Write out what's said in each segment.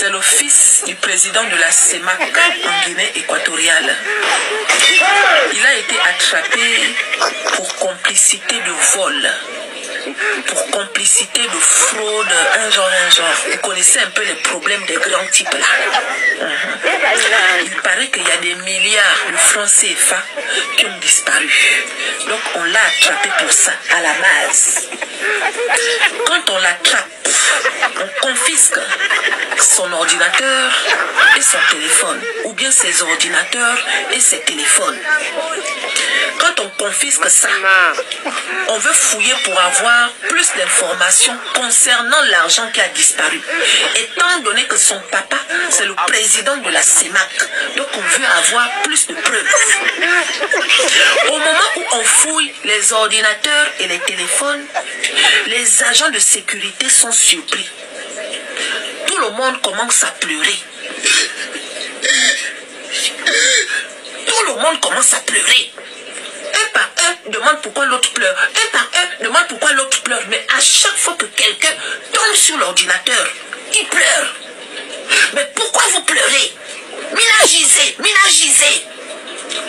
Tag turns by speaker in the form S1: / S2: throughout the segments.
S1: C'est le fils du président de la CEMAC en Guinée équatoriale. Il a été attrapé pour complicité de vol, pour complicité de fraude, un genre. Vous connaissez un peu les problèmes des grands types là. Il paraît qu'il y a des milliards de francs CFA qui ont disparu. Donc on l'a attrapé pour ça, à la base. Quand on l'attrape, on confisque son ordinateur et son téléphone, ou bien ses ordinateurs et ses téléphones. Quand on confisque ça, on veut fouiller pour avoir plus d'informations concernant l'argent qui a disparu. Étant donné que son papa, c'est le président de la CEMAC, donc on veut avoir plus de preuves. Au moment où on fouille les ordinateurs et les téléphones, les agents de sécurité sont surpris. Tout le monde commence à pleurer. Tout le monde commence à pleurer. Un par un demande pourquoi l'autre pleure. Un par un demande pourquoi l'autre pleure. Mais à chaque fois que quelqu'un tombe sur l'ordinateur, il pleure. Mais pourquoi vous pleurez? Ménagisez, ménagisez.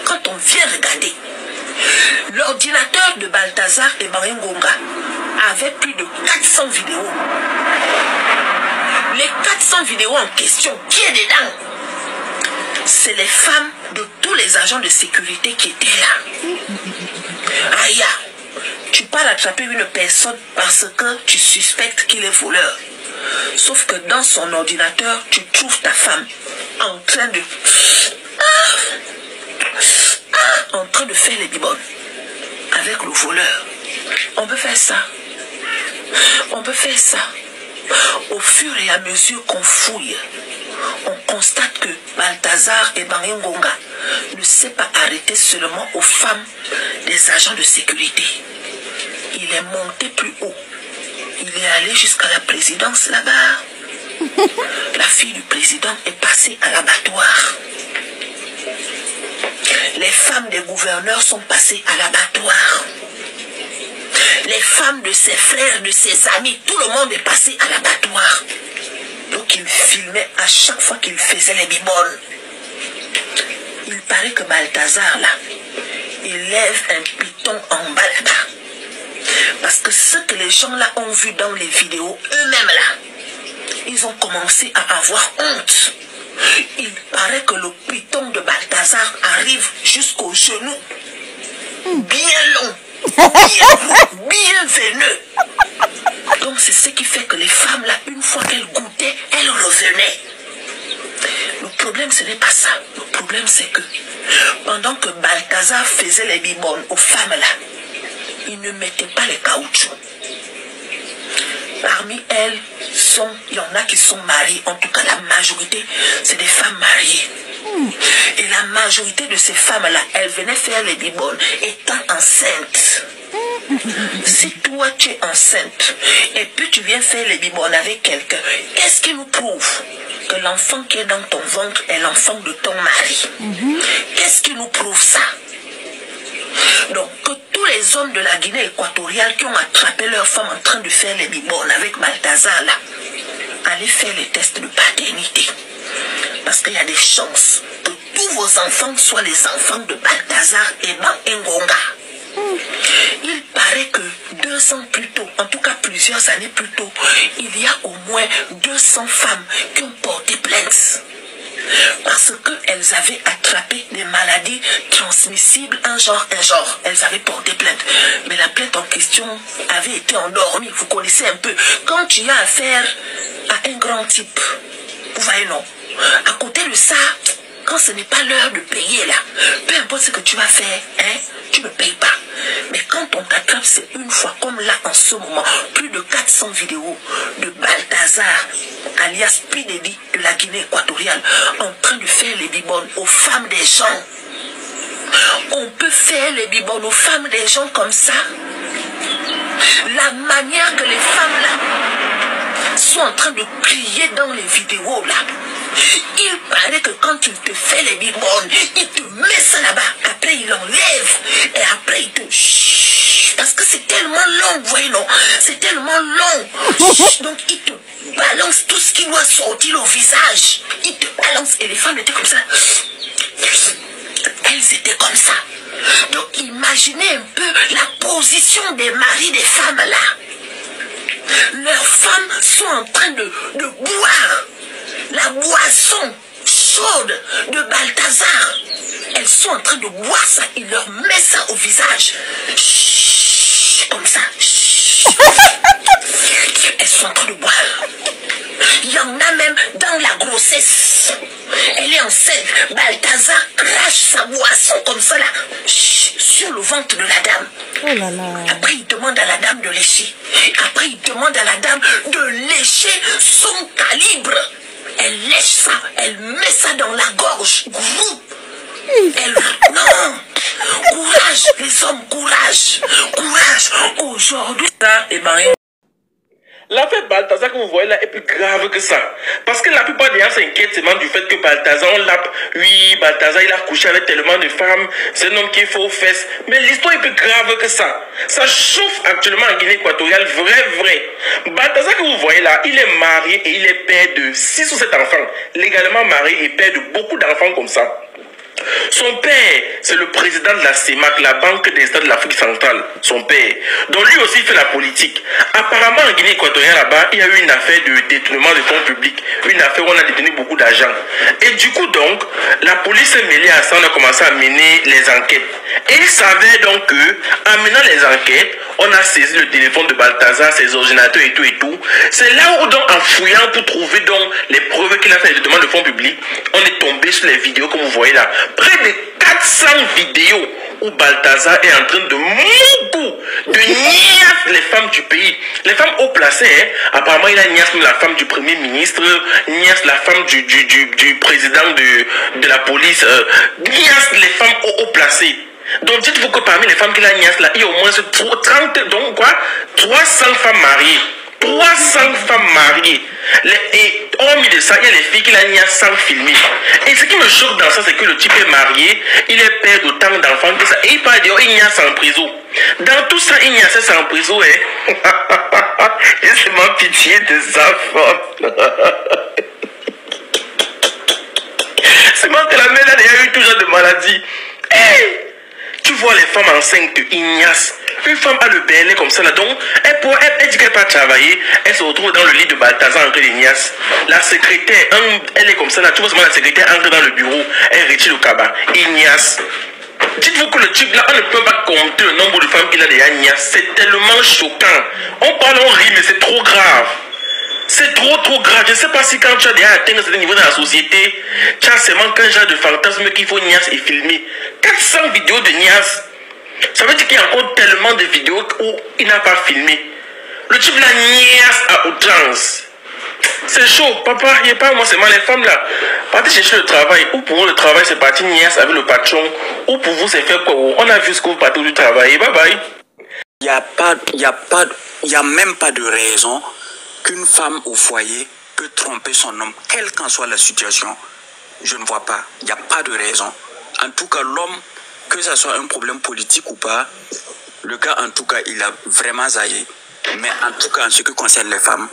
S1: Quand on vient regarder, l'ordinateur de Balthazar et Maringonga avait plus de 400 vidéos. Les 400 vidéos en question, qui est dedans? C'est les femmes de tous les agents de sécurité qui étaient là. Aya, tu pars attraper une personne parce que tu suspectes qu'il est voleur. Sauf que dans son ordinateur, tu trouves ta femme en train de... en train de faire les bibones avec le voleur. On peut faire ça. On peut faire ça. Au fur et à mesure qu'on fouille, on constate que Balthazar et Maringonga ne s'est pas arrêté seulement aux femmes des agents de sécurité. Il est monté plus haut. Il est allé jusqu'à la présidence là-bas. La fille du président est passée à l'abattoir. Les femmes des gouverneurs sont passées à l'abattoir. Les femmes de ses frères, de ses amis, tout le monde est passé à l'abattoir. Donc il filmait à chaque fois qu'il faisait les biboles. Il paraît que Balthazar là, il lève un piton en bas là-bas. Parce que ce que les gens là ont vu dans les vidéos, eux-mêmes là, ils ont commencé à avoir honte. Il paraît que le piton de Balthazar arrive jusqu'au genou. Bien long, bien veineux. Donc c'est ce qui fait que les femmes là, une fois qu'elles goûtaient, elles revenaient. Le problème ce n'est pas ça. Le problème c'est que pendant que Balthazar faisait les bibones aux femmes là, il ne mettait pas les caoutchoucs. Parmi elles, il y en a qui sont mariées. En tout cas, la majorité, c'est des femmes mariées. Et la majorité de ces femmes-là, elles venaient faire les bibones étant enceintes. Si toi, tu es enceinte, et puis tu viens faire les bibones avec quelqu'un, qu'est-ce qui nous prouve que l'enfant qui est dans ton ventre est l'enfant de ton mari? Qu'est-ce qui nous prouve ça? Donc, que tous les hommes de la Guinée équatoriale qui ont attrapé leurs femmes en train de faire les bibones avec Balthazar là, allez faire les tests de paternité. Parce qu'il y a des chances que tous vos enfants soient les enfants de Balthazar et Maringonga. Il paraît que 2 ans plus tôt, en tout cas plusieurs années plus tôt, il y a au moins 200 femmes qui ont porté plainte. Parce qu'elles avaient attrapé des maladies transmissibles, un genre. Elles avaient porté plainte. Mais la plainte en question avait été endormie. Vous connaissez un peu. Quand tu as affaire à un grand type, vous voyez non. À côté de ça, quand ce n'est pas l'heure de payer là, peu importe ce que tu vas faire, hein, tu ne payes pas. Mais quand on t'attrape, c'est une fois, comme là en ce moment, plus de 400 vidéos de Balthazar, alias Pidedi de la Guinée équatoriale, en train de faire les bibones aux femmes des gens. On peut faire les bibones aux femmes des gens comme ça. La manière que les femmes là sont en train de crier dans les vidéos là. Il paraît que quand il te fait les bibones, il te met ça là-bas. Après, il enlève. Et après, il te... Chut, parce que c'est tellement long, vous voyez, non? C'est tellement long. Chut, donc, il te balance tout ce qui doit sortir au visage. Il te balance et les femmes étaient comme ça. Elles étaient comme ça. Donc imaginez un peu la position des maris des femmes là. Leurs femmes sont en train de boire la boisson chaude de Balthazar. Elles sont en train de boire ça. Il leur met ça au visage. Chut, comme ça. Chut. Elles sont en train de boire. Il y en a même dans la grossesse. Elle est enceinte. Balthazar crache sa boisson comme ça là. Chut, sur le ventre de la dame.
S2: Oh là là.
S1: Après, il demande à la dame de lécher. Après, il demande à la dame de lécher son calibre. Elle lèche ça. Elle met ça dans la gorge. Groupe. Elle... Non. Courage, les hommes, courage. Courage. Aujourd'hui, ça est marié.
S3: L'affaire Balthazar que vous voyez là est plus grave que ça. Parce que la plupart des gens s'inquiètent seulement du fait que Balthazar, on l'appe. Oui, Balthazar, il a couché avec tellement de femmes. C'est un homme qui est faux aux fesses. Mais l'histoire est plus grave que ça. Ça chauffe actuellement en Guinée équatoriale. Vrai. Balthazar que vous voyez là, il est marié et il est père de 6 ou 7 enfants. Légalement marié et père de beaucoup d'enfants comme ça. Son père, c'est le président de la CEMAC, la Banque des États de l'Afrique centrale. Son père. Donc lui aussi fait la politique. Apparemment, en Guinée équatoriale, là-bas, il y a eu une affaire de détournement de fonds publics. Une affaire où on a détenu beaucoup d'argent. Et du coup, donc, la police s'est mêlée à ça. On a commencé à mener les enquêtes. Et il savait donc que, en menant les enquêtes, on a saisi le téléphone de Balthazar, ses ordinateurs et tout. C'est là où, donc, en fouillant pour trouver donc les preuves qu'il a fait des détournements de fonds publics, on est tombé sur les vidéos que vous voyez là. Près de 400 vidéos où Balthazar est en train de niasse les femmes du pays. Les femmes haut placées, hein. Apparemment il a niasse la femme du premier ministre, niasse la femme du président de la police, niasse les femmes haut placées. Donc dites-vous que parmi les femmes qu'il a niasse là, il y a au moins 30, donc quoi, 300 femmes mariées. 300 femmes mariées. Et hormis de ça, il y a les filles qui la niassent sans filmer. Et ce qui me choque dans ça, c'est que le type est marié, il est père d'autant d'enfants que ça. Et il parle de il niasse en prison. Dans tout ça, il niasse en prison. Hein. J'ai seulement pitié de sa femme. C'est moi que la mère a déjà eu toujours de maladies. Hey! Tu vois les femmes enceintes de Ignace. Une femme a le bélé comme ça là. Donc, elle dit qu'elle n'a pas travaillé. Elle se retrouve dans le lit de Balthazar en train d'Ignace. La secrétaire, elle est comme ça là. Tu vois seulement la secrétaire entre dans le bureau. Elle retire le cabas. Ignace. Dites-vous que le type là, on ne peut pas compter le nombre de femmes qu'il a déjà Ignace. C'est tellement choquant. On parle, on rit, mais c'est trop grave. C'est trop grave. Je ne sais pas si quand tu as déjà atteint un certain niveau dans la société, tu as seulement qu'un genre de fantasme qu'il faut niasse et filmer. 400 vidéos de niasse. Ça veut dire qu'il y a encore tellement de vidéos où il n'a pas filmé. Le type là niasse à outrance. C'est chaud. Papa, il n'y a pas moi, c'est moi les femmes là. Partez chercher le travail. Ou pour vous le travail c'est parti niasse avec le patron. Ou pour vous c'est fait quoi. On a vu ce que vous partez du travail. Bye bye.
S4: Il y a même pas de raison qu'une femme au foyer peut tromper son homme, quelle qu'en soit la situation. Je ne vois pas. Il n'y a pas de raison. En tout cas, l'homme, que ce soit un problème politique ou pas, le gars, en tout cas, il a vraiment zaillé. Mais en tout cas, en ce qui concerne les femmes,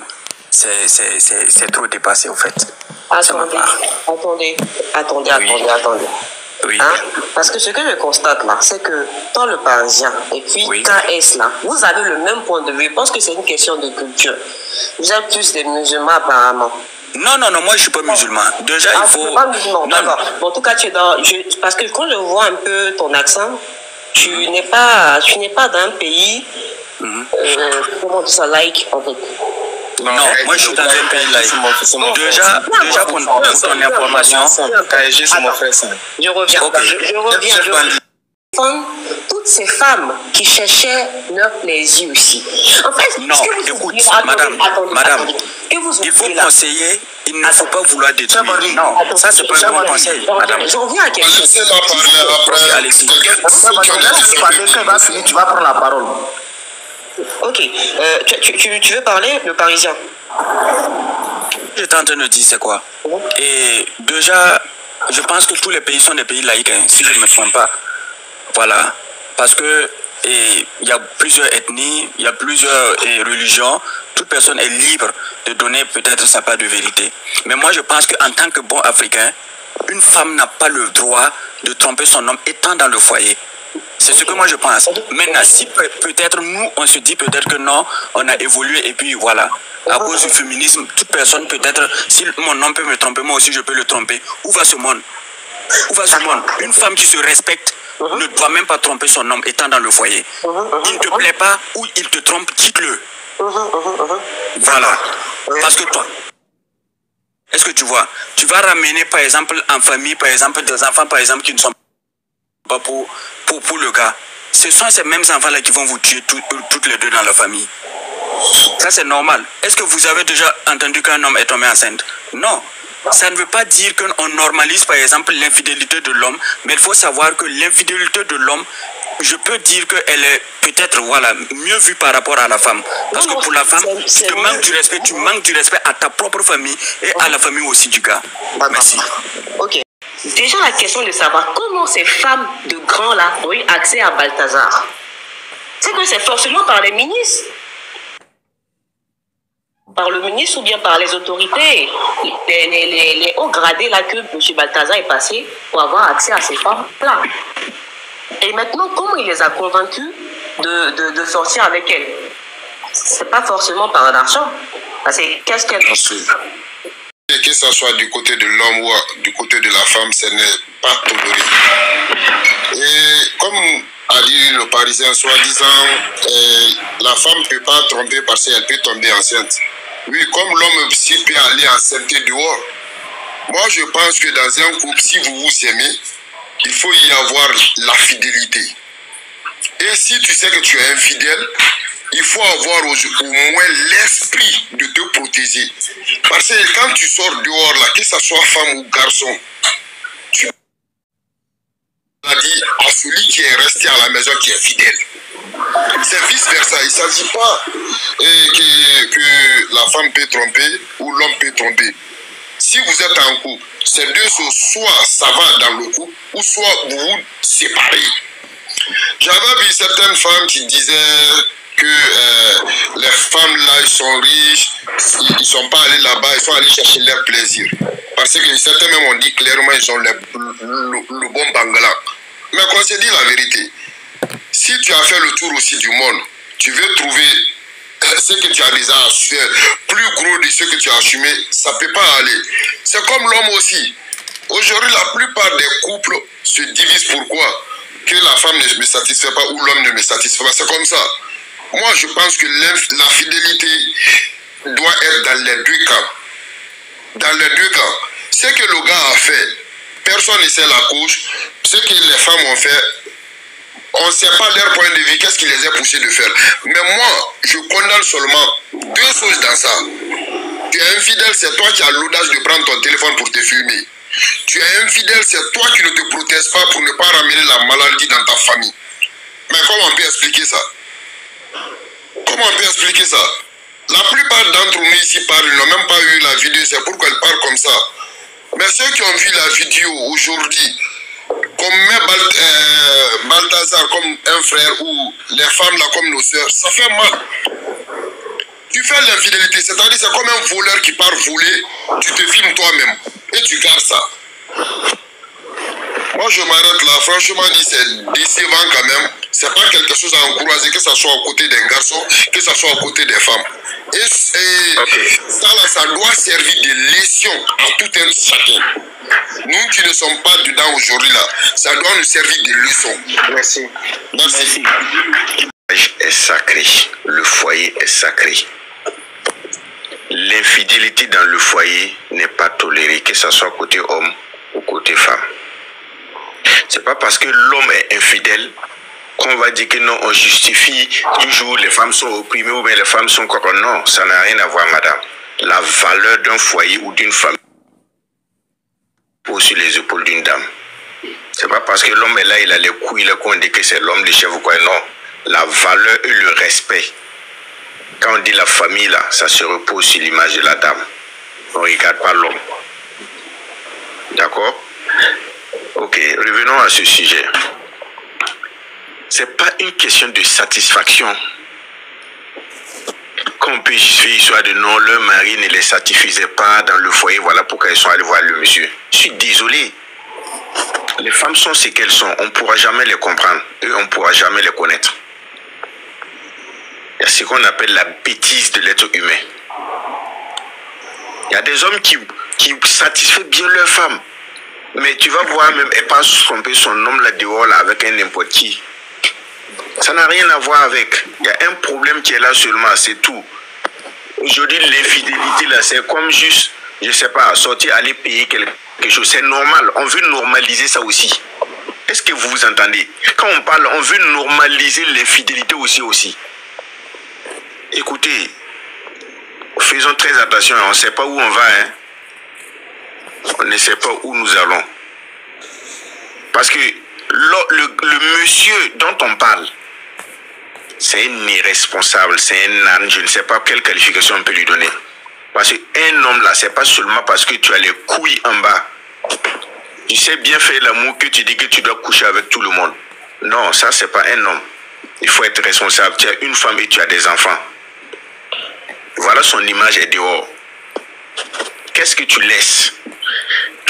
S4: c'est trop dépassé, au fait.
S5: Attendez.
S4: Oui.
S5: Hein? Parce que ce que je constate là, c'est que dans le Parisien et puis KS là, vous avez le même point de vue. Je pense que c'est une question de culture. Vous êtes tous des musulmans apparemment.
S4: Non, moi je suis pas musulman. Déjà, il faut...
S5: pas musulman, d'accord. Bon, en tout cas, tu es dans... Parce que quand je vois un peu ton accent, tu n'es pas dans un pays... comment on dit ça, like, en fait.
S4: Non, moi je suis dans un pays laïque. Déjà pour ton information,
S5: je reviens. Toutes ces femmes qui cherchaient leur plaisir aussi. En fait,
S4: non, écoute, madame, il faut conseiller, il ne faut pas vouloir détruire. Non, ça c'est pas un bon conseil, madame.
S5: J'en viens à quelque chose.
S4: Allez-y.
S6: Tu vas prendre la parole.
S5: Ok, tu veux parler, le Parisien?
S4: J'étais en train de dire c'est quoi. Et déjà, je pense que tous les pays sont des pays laïques, hein, si je ne me trompe pas. Voilà. Parce que il y a plusieurs ethnies, il y a plusieurs religions. Toute personne est libre de donner peut-être sa part de vérité. Mais moi, je pense qu'en tant que bon Africain, une femme n'a pas le droit de tromper son homme étant dans le foyer. C'est ce que moi je pense. Maintenant, si peut-être nous, on se dit peut-être que non, on a évolué et puis voilà. À cause du féminisme, toute personne peut-être, si mon homme peut me tromper, moi aussi je peux le tromper. Où va ce monde? Où va ce monde? Une femme qui se respecte ne doit même pas tromper son homme étant dans le foyer. Il ne te plaît pas ou il te trompe, quitte-le. Voilà. Parce que toi, est-ce que tu vois, tu vas ramener par exemple en famille, par exemple des enfants par exemple qui ne sont pas pour le gars. Ce sont ces mêmes enfants-là qui vont vous tuer toutes les deux dans la famille. Ça c'est normal. Est-ce que vous avez déjà entendu qu'un homme est tombé enceinte? Non. Ça ne veut pas dire qu'on normalise par exemple l'infidélité de l'homme, mais il faut savoir que l'infidélité de l'homme, je peux dire qu'elle est peut-être voilà, mieux vue par rapport à la femme. Parce que pour la femme, tu manques du respect à ta propre famille et à la famille aussi du gars. Merci.
S5: Ok. Déjà la question de savoir comment ces femmes de grands là ont eu accès à Balthazar. C'est que c'est forcément par les ministres. Par le ministre ou bien par les autorités, les hauts gradés là que M. Balthazar est passé pour avoir accès à ces femmes-là. Et maintenant, comment il les a convaincus de sortir avec elles? C'est pas forcément par l'argent. Parce que qu'est-ce qu'elle...
S2: Que ce soit du côté de l'homme ou du côté de la femme, ce n'est pas toléré. Et comme a dit le Parisien, soi-disant, la femme ne peut pas tromper parce qu'elle peut tomber enceinte. Oui, comme l'homme aussi peut aller enceinte dehors. Moi, je pense que dans un couple, si vous vous aimez, il faut y avoir la fidélité. Et si tu sais que tu es infidèle, il faut avoir au moins l'esprit de te protéger. Parce que quand tu sors dehors, là, que ce soit femme ou garçon, tu as dit à celui qui est resté à la maison qui est fidèle. C'est vice-versa. Il ne s'agit pas que la femme peut tromper ou l'homme peut tromper. Si vous êtes en couple, ces deux choses, soit ça va dans le couple, ou soit vous vous séparez. J'avais vu certaines femmes qui disaient que les femmes là, ils sont riches, ils ne sont pas allés là-bas, ils sont allés chercher leur plaisir. Parce que certains même ont dit clairement ils ont le bon bangala. Mais qu'on se dit la vérité, si tu as fait le tour aussi du monde, tu veux trouver ce que tu as déjà assumé, plus gros de ce que tu as assumé, ça ne peut pas aller. C'est comme l'homme aussi. Aujourd'hui, la plupart des couples se divisent. Pourquoi? Que la femme ne me satisfait pas ou l'homme ne me satisfait pas. C'est comme ça. Moi, je pense que la fidélité doit être dans les deux cas. Dans les deux cas. Ce que le gars a fait, personne ne sait la cause. Ce que les femmes ont fait, on ne sait pas leur point de vue, qu'est-ce qui les a poussés de faire. Mais moi, je condamne seulement deux choses dans ça. Tu es infidèle, c'est toi qui as l'audace de prendre ton téléphone pour te filmer. Tu es infidèle, c'est toi qui ne te protèges pas pour ne pas ramener la maladie dans ta famille. Mais comment on peut expliquer ça? Comment on peut expliquer ça? La plupart d'entre nous ici parlent, ils n'ont même pas eu la vidéo, c'est pourquoi ils parlent comme ça. Mais ceux qui ont vu la vidéo aujourd'hui, qu'on met Balthazar comme un frère ou les femmes là comme nos sœurs, ça fait mal. Tu fais l'infidélité, c'est-à-dire c'est comme un voleur qui part voler, tu te filmes toi-même et tu gardes ça. Moi je m'arrête là, franchement dit c'est décevant quand même. C'est pas quelque chose à encourager, que ce soit aux côtés des garçons, que ce soit aux côtés des femmes. Et ça là, ça doit servir de leçon à tout un chacun. Nous qui ne sommes pas dedans aujourd'hui là, ça doit nous servir de leçon.
S5: Merci.
S2: Merci.
S6: Est sacré, le foyer est sacré. L'infidélité dans le foyer n'est pas tolérée, que ce soit côté homme ou côté femme. C'est pas parce que l'homme est infidèle qu'on va dire que non, on justifie toujours les femmes sont opprimées ou bien les femmes sont quoi. Non, ça n'a rien à voir, madame. La valeur d'un foyer ou d'une famille pose sur les épaules d'une dame. C'est pas parce que l'homme est là, il a les couilles, qu'on dit que c'est l'homme de chef ou quoi. Non, la valeur et le respect. Quand on dit la famille là, ça se repose sur l'image de la dame. On ne regarde pas l'homme. D'accord? Ok, revenons à ce sujet. c'est pas une question de satisfaction. Qu'on peut justifier l'histoire de non, leur mari ne les satisfaisait pas dans le foyer, voilà pourquoi ils sont allés voir le monsieur. Je suis désolé. Les femmes sont ce qu'elles sont, on ne pourra jamais les comprendre et on ne pourra jamais les connaître. Il y a ce qu'on appelle la bêtise de l'être humain. Il y a des hommes qui satisfont bien leurs femmes. Mais tu vas voir, même, elle pas tromper son homme là dehors là, avec un n'importe qui. Ça n'a rien à voir avec. Il y a un problème qui est là seulement, c'est tout. Aujourd'hui, l'infidélité là, c'est comme juste, je sais pas, sortir, aller payer quelque chose. C'est normal. On veut normaliser ça aussi. Est-ce que vous vous entendez? Quand on parle, on veut normaliser l'infidélité aussi. Écoutez, faisons très attention, on ne sait pas où on va, hein. On ne sait pas où nous allons. Parce que le monsieur dont on parle, c'est un irresponsable, c'est un âne, je ne sais pas quelle qualification on peut lui donner. Parce qu'un homme là, c'est pas seulement parce que tu as les couilles en bas. Tu sais bien faire l'amour que tu dis que tu dois coucher avec tout le monde. Non, ça c'est pas un homme. Il faut être responsable. Tu as une femme et tu as des enfants. Voilà, son image est dehors. Qu'est-ce que tu laisses?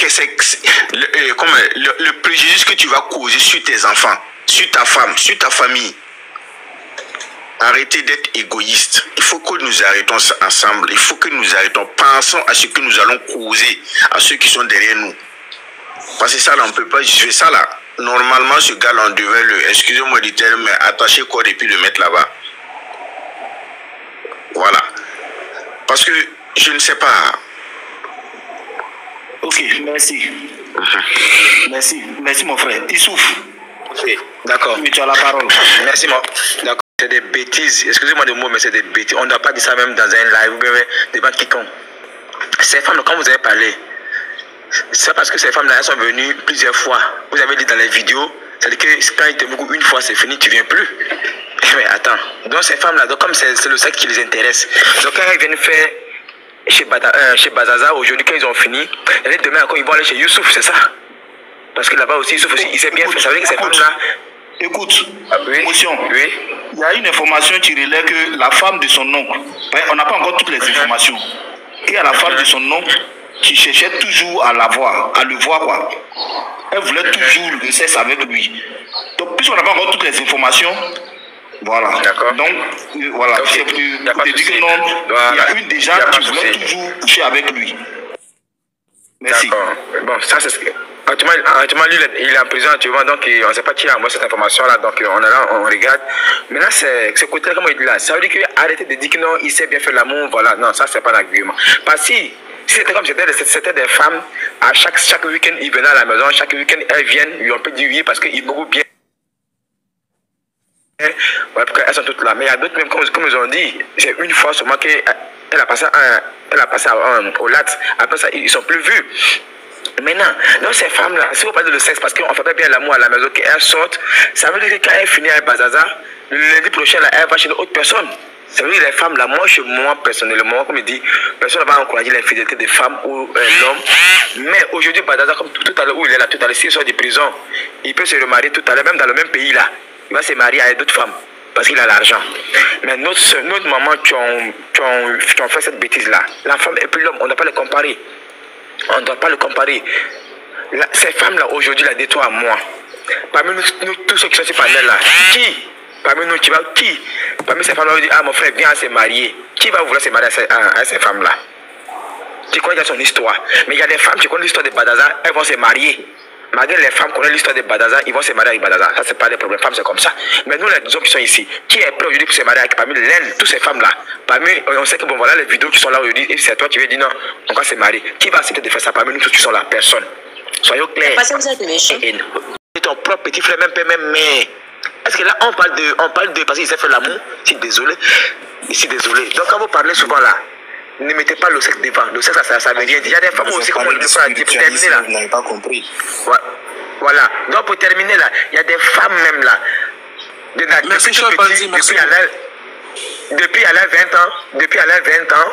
S6: Le préjudice que tu vas causer sur tes enfants, sur ta femme, sur ta famille. Arrêtez d'être égoïste. Il faut que nous arrêtons ensemble. Il faut que nous arrêtons. Pensons à ce que nous allons causer à ceux qui sont derrière nous. Parce que ça, là, on ne peut pas juger ça, là. Normalement, ce gars-là, on devait le, excusez-moi du terme, mais attacher quoi et puis le mettre là-bas. Voilà. Parce que, je ne sais pas.
S7: Ok, merci. Merci mon frère. Issouf.
S8: Ok, d'accord.
S7: Oui, tu as la parole.
S8: Merci moi. D'accord. C'est des bêtises. Excusez-moi de mots, mais c'est des bêtises. On ne doit pas dire ça même dans un live ou même devant quiconque. Ces femmes, quand vous avez parlé, c'est parce que ces femmes-là, elles sont venues plusieurs fois. Vous avez dit dans les vidéos, c'est-à-dire que quand ils te beaucoup une fois, c'est fini, tu ne viens plus. Mais attends. Donc ces femmes-là, comme c'est le sexe qui les intéresse, donc quand elles viennent faire chez Bazaza aujourd'hui, quand ils ont fini, et demain encore ils vont aller chez Youssouf, c'est ça? Parce que là-bas aussi, Youssouf aussi, il s'est bien fait. Ça veut dire que ces femmes-là.
S7: Écoute,
S8: oui,
S7: émotion.
S8: Oui.
S7: Il y a une information qui relève que la femme de son oncle, on n'a pas encore toutes les informations. Et à la femme de son oncle qui cherchait toujours à la voir, à le voir quoi. Elle voulait toujours le sexe avec lui. Donc puisqu'on n'a pas encore toutes les informations, voilà.
S8: D'accord.
S7: Donc voilà,
S8: Okay.
S7: c'est pour te dire que non, voilà. Il y a une déjà qui voulait toujours coucher avec lui. Merci.
S8: D'accord. Bon, ça c'est ce que. Actuellement, lui, il est en prison actuellement, donc on ne sait pas qui a envoyé cette information-là, donc on est là, on regarde. Maintenant, ce côté-là, comme il dit là, ça veut dire qu'arrêtez de dire que non, il sait bien faire l'amour, voilà, non, ça c'est pas l'argument. Parce que si c'était comme c'était des femmes, à chaque week-end, ils venaient à la maison, chaque week-end, elles viennent, ils ont pu dire oui, parce qu'ils beaucoup bien. Ouais, parce qu'elles sont toutes là. Mais il y a d'autres, même comme ils ont dit, c'est une fois seulement qu'elle a passé, au lac, après ça, ils ne sont plus vus. Maintenant, donc ces femmes-là, si vous parlez de sexe, parce qu'on ne fait pas bien l'amour à la maison, qu'elles sortent, ça veut dire que quand elles finissent avec Bazaza, le lundi prochain, là, elle va chez d'autres personnes. Ça veut dire que les femmes, là, moi personnellement, comme je dis, personne ne va encourager l'infidélité des femmes ou l'homme. Mais aujourd'hui, Bazaza, comme tout à l'heure, où il est là, tout à l'heure, s'il sort de prison, il peut se remarier tout à l'heure, même dans le même pays, là. Il va se marier avec d'autres femmes, parce qu'il a l'argent. Mais notre maman qui ont fait cette bêtise-là, la femme et puis l'homme, on ne doit pas les comparer. On ne doit pas le comparer. Ces femmes-là, aujourd'hui, là, de toi à moi, parmi nous, tous ceux qui sont sur le panel là, qui, parmi nous, parmi ces femmes-là, on dit, ah, mon frère, viens à se marier. Qui va vouloir se marier à ces femmes-là? Tu connais son histoire. Mais il y a des femmes qui connaissent l'histoire de Bazaza, elles vont se marier. Malgré les femmes connaissent l'histoire de Bazaza, ils vont se marier avec Bazaza. Ça, c'est pas des problèmes. Femmes, c'est comme ça. Mais nous, les hommes qui sont ici, qui est prêt aujourd'hui pour se marier avec parmi toutes ces femmes-là? Parmi, on sait que bon, voilà les vidéos qui sont là aujourd'hui, et c'est toi qui veux dire non, on va se marier. Qui va accepter de faire ça parmi nous tous qui sont là? Personne. Soyons clairs. Et ton propre petit frère, même père, même mère. Est-ce que là, on parle de parce qu'il s'est fait l'amour? Je suis désolé. Donc, quand vous parlez souvent là, ne mettez pas le sexe devant. Le sexe, ça veut dire. Il y a des femmes aussi, comme on le dit, pour terminer là.
S7: Vous n'avez pas compris.
S8: Voilà. Donc, pour terminer là, il y a des femmes même là. Depuis à l'âge 20 ans,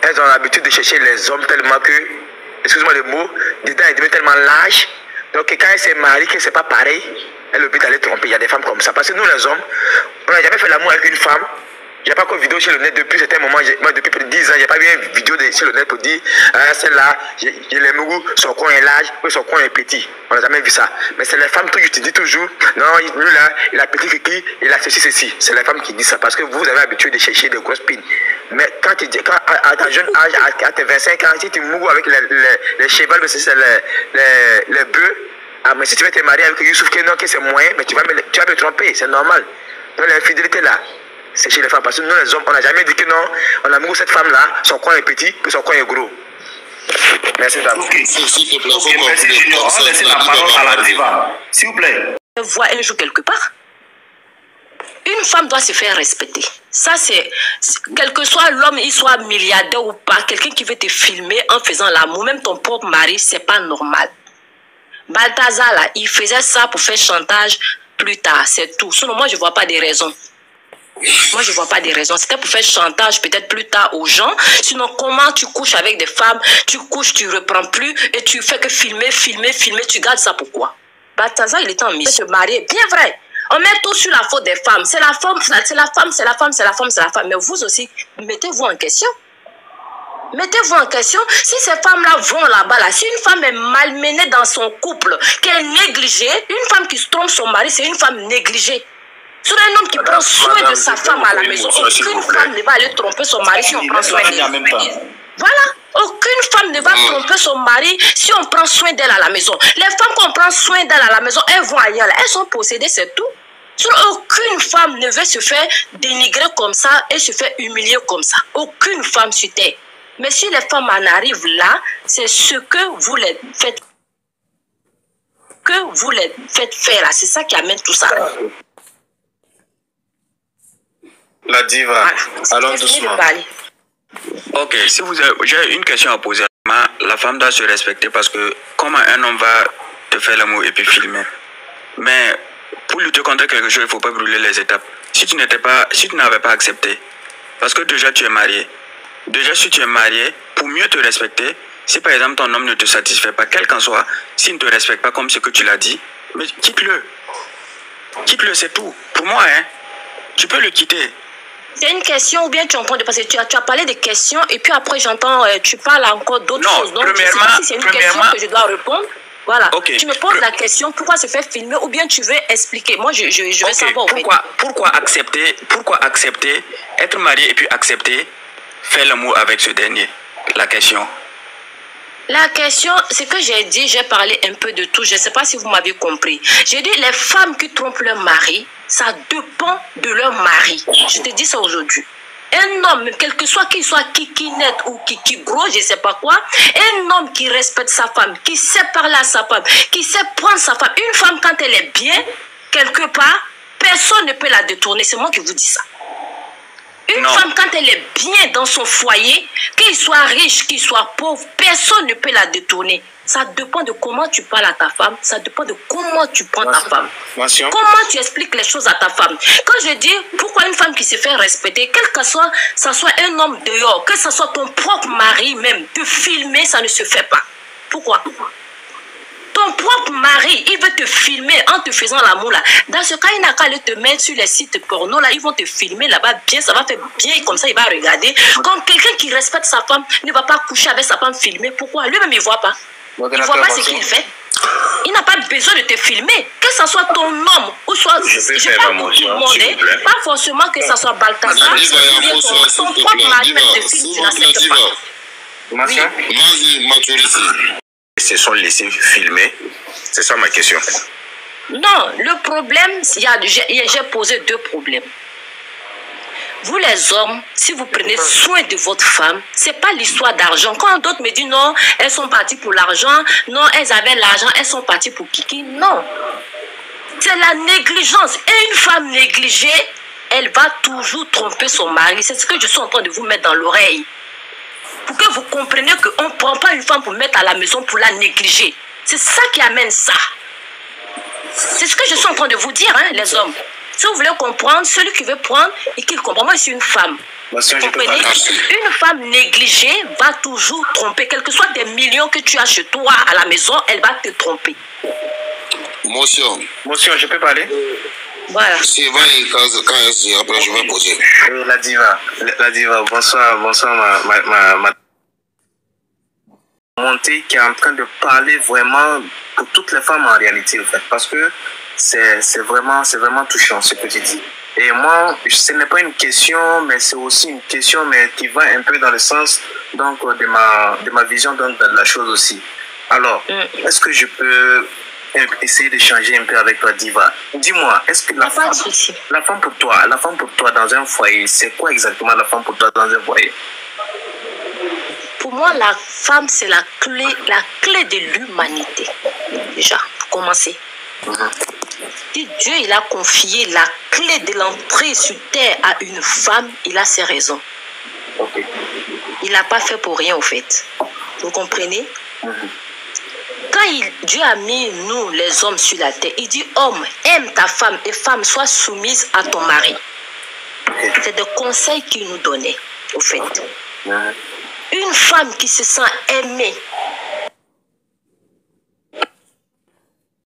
S8: elles ont l'habitude de chercher les hommes tellement que, excusez-moi le mot, dedans, ils deviennent tellement lâches. Donc, quand elles se marient, que c'est pas pareil, Elle peut aller tromper. Il y a des femmes comme ça. Parce que nous, les hommes, on n'a jamais fait l'amour avec une femme. Il n'y a pas encore de vidéo sur le net depuis certains moments. Moi, depuis plus de 10 ans, il n'y a pas eu une vidéo sur le net pour dire celle-là, j'ai les mougous, son coin est large, ou son coin est petit. On n'a jamais vu ça. Mais c'est les femmes qui disent toujours, non, lui là, il a petit kiki, il a ceci. C'est les femmes qui disent ça parce que vous avez l'habitude de chercher des grosses pines. Mais quand à ta jeune âge, à tes 25 ans, si tu mouilles avec les chevals, c'est les bœufs, mais si tu veux te marier avec Youssouf, que c'est moyen, mais tu vas me tromper, c'est normal. Donc l'infidélité là, c'est chez les femmes. Parce que nous les hommes, on n'a jamais dit que non, on a mis cette femme-là, son coin est petit, que son coin est gros. Merci d'abord.
S7: Ok, merci Junior. On va laisser la parole à la diva. S'il vous plaît.
S5: Je vois un jour quelque part. Une femme doit se faire respecter. Ça, c'est... Quel que soit l'homme, il soit milliardaire ou pas, quelqu'un qui veut te filmer en faisant l'amour, même ton propre mari, c'est pas normal. Balthazar, là, il faisait ça pour faire chantage plus tard, c'est tout. Sinon, moi, je vois pas des raisons. Moi, je vois pas des raisons. C'était pour faire chantage peut-être plus tard aux gens. Sinon, comment tu couches avec des femmes, tu couches, tu reprends plus et tu fais que filmer, tu gardes ça pourquoi? Balthazar, il était en mission. Se marier, bien vrai. On met tout sur la faute des femmes. C'est la femme. Mais vous aussi, mettez-vous en question. Mettez-vous en question. Si ces femmes-là vont là-bas, là, si une femme est malmenée dans son couple, qu'elle est négligée, une femme qui se trompe son mari, c'est une femme négligée. Sur un homme qui prend soin de sa femme à la maison, aucune femme ne va aller tromper son mari si on prend soin d'elle. Voilà, aucune femme ne va tromper son mari si on prend soin d'elle à la maison. Les femmes qu'on prend soin d'elle à la maison, elles vont ailleurs, elles sont possédées, c'est tout. Aucune femme ne veut se faire dénigrer comme ça et se faire humilier comme ça. Aucune femme sur terre. Mais si les femmes en arrivent là, c'est ce que vous les faites faire là. C'est ça qui amène tout ça.
S6: La diva,
S5: voilà.
S6: allons doucement.
S4: Ok, si j'ai une question à poser. La femme doit se respecter parce que comment un homme va te faire l'amour et puis filmer? Mais pour lutter contre quelque chose, il ne faut pas brûler les étapes. Si tu n'avais pas accepté, parce que déjà tu es marié. Déjà si tu es marié, pour mieux te respecter, si par exemple ton homme ne te satisfait pas, quel qu'en soit, s'il ne te respecte pas comme ce que tu l'as dit, mais quitte-le. Quitte-le, c'est tout. Pour moi, hein, tu peux le quitter.
S5: C'est une question ou bien tu entends, parce que tu as parlé des questions et puis après j'entends, tu parles encore d'autres choses. Donc je ne sais pas si c'est une question que je dois répondre. Voilà. Okay. Tu me poses la question, pourquoi se faire filmer ou bien tu veux expliquer. Moi, je veux savoir.
S4: Pourquoi accepter, être marié et puis accepter, faire l'amour avec ce dernier? La question.
S5: La question, c'est que j'ai dit, j'ai parlé un peu de tout. Je ne sais pas si vous m'avez compris. J'ai dit, les femmes qui trompent leur mari, ça dépend de leur mari. Je te dis ça aujourd'hui. Un homme, quel que soit qu'il soit kiki net ou kiki gros, je ne sais pas quoi, un homme qui respecte sa femme, qui sait parler à sa femme, qui sait prendre sa femme, une femme quand elle est bien, quelque part, personne ne peut la détourner. C'est moi qui vous dis ça. Une femme, quand elle est bien dans son foyer, qu'il soit riche, qu'il soit pauvre, personne ne peut la détourner. Ça dépend de comment tu parles à ta femme, ça dépend de comment tu prends ta femme. Comment tu expliques les choses à ta femme. Quand je dis, pourquoi une femme qui se fait respecter, quel que soit, ça soit un homme dehors, que ce soit ton propre mari même, te filmer, ça ne se fait pas. Pourquoi? Ton propre mari, il veut te filmer en te faisant l'amour là. Dans ce cas, il n'a qu'à aller te mettre sur les sites porno là. Ils vont te filmer là-bas bien, ça va faire bien comme ça, il va regarder. Comme quelqu'un qui respecte sa femme ne va pas coucher avec sa femme filmée. Pourquoi? Lui-même, il ne voit pas. Il ne voit pas ce qu'il fait. Il n'a pas besoin de te filmer. Que ce soit ton homme ou soit... Je parle pour tout le monde. Pas forcément que ce soit Balthazar. Ton propre mari même te filme, tu n'acceptes pas.
S2: Vas-y, maturité.
S6: Se sont laissés filmer? C'est ça ma question.
S5: Non, le problème, j'ai posé deux problèmes. Vous les hommes, si vous prenez soin de votre femme, ce n'est pas l'histoire d'argent. Quand d'autres me disent non, elles sont parties pour l'argent, non, elles avaient l'argent, elles sont parties pour kiki, non. C'est la négligence. Et une femme négligée, elle va toujours tromper son mari. C'est ce que je suis en train de vous mettre dans l'oreille. Pour que vous compreniez qu'on ne prend pas une femme pour mettre à la maison pour la négliger. C'est ça qui amène ça. C'est ce que je suis en train de vous dire, hein, les hommes. Si vous voulez comprendre, celui qui veut prendre et qu'il comprend. Moi, je suis une femme. Vous comprenez? Une femme négligée va toujours tromper. Quel que soit des millions que tu as chez toi à la maison, elle va te tromper.
S2: Motion.
S8: Motion, je peux parler?
S5: Voilà.
S2: Si, vas-y, quand après je vais poser.
S8: La diva, bonsoir, ma montée qui est en train de parler vraiment pour toutes les femmes en réalité, en fait, parce que c'est vraiment touchant ce que tu dis. Et moi, ce n'est pas une question, mais c'est aussi une question, mais qui va un peu dans le sens donc de ma vision donc, de la chose aussi. Alors, est-ce que je peux essayer d'échanger un peu avec toi, Diva? Dis-moi, est-ce que la femme pour toi dans un foyer, c'est quoi exactement la femme pour toi dans un foyer?
S5: Pour moi, la femme, c'est la clé de l'humanité. Déjà, pour commencer. Si Dieu il a confié la clé de l'entrée sur terre à une femme, il a ses raisons.
S8: Okay.
S5: Il n'a pas fait pour rien, au fait. Vous comprenez? Quand Dieu a mis nous, les hommes, sur la terre, il dit, homme, aime ta femme et femme, sois soumise à ton mari. C'est des conseils qu'il nous donnait, au fait. Une femme qui se sent aimée